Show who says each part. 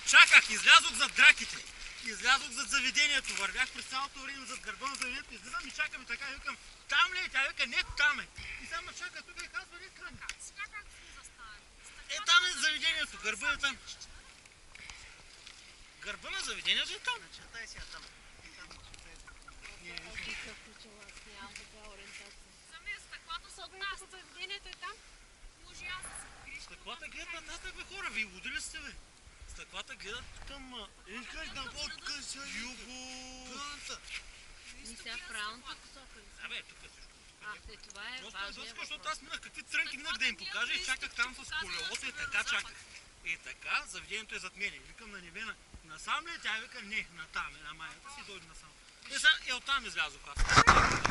Speaker 1: Чаках, излязох зад драките. Излязох зад заведението, вървях през цялото време зад гърба на заведението, излизам и чакам и така, викам, там ли е? Тя вика, не, там е. И само чака тук и казва, не, кръм. Е, там е заведението, гърба е там. Гърба на заведението е там. Чертай сега там.
Speaker 2: Заведението е там? Може аз да се покриш.
Speaker 1: Стъклата гледат нататък, бе, хора, вие луди ли сте, бе? Стъклата гледат към...
Speaker 3: Искаш да водка си
Speaker 1: юго...
Speaker 2: И сега в правилната посока.
Speaker 1: Абе, тук също.
Speaker 2: Това е
Speaker 1: просто
Speaker 2: важният
Speaker 1: защото
Speaker 2: въпрос.
Speaker 1: аз минах какви трънки минах да им покажа и чаках там с колелото и така чаках. И така, заведението е зад мене. Викам на Невена, насам ли? Тя вика, не, натам. На майната си дойде насам. И оттам излязох аз.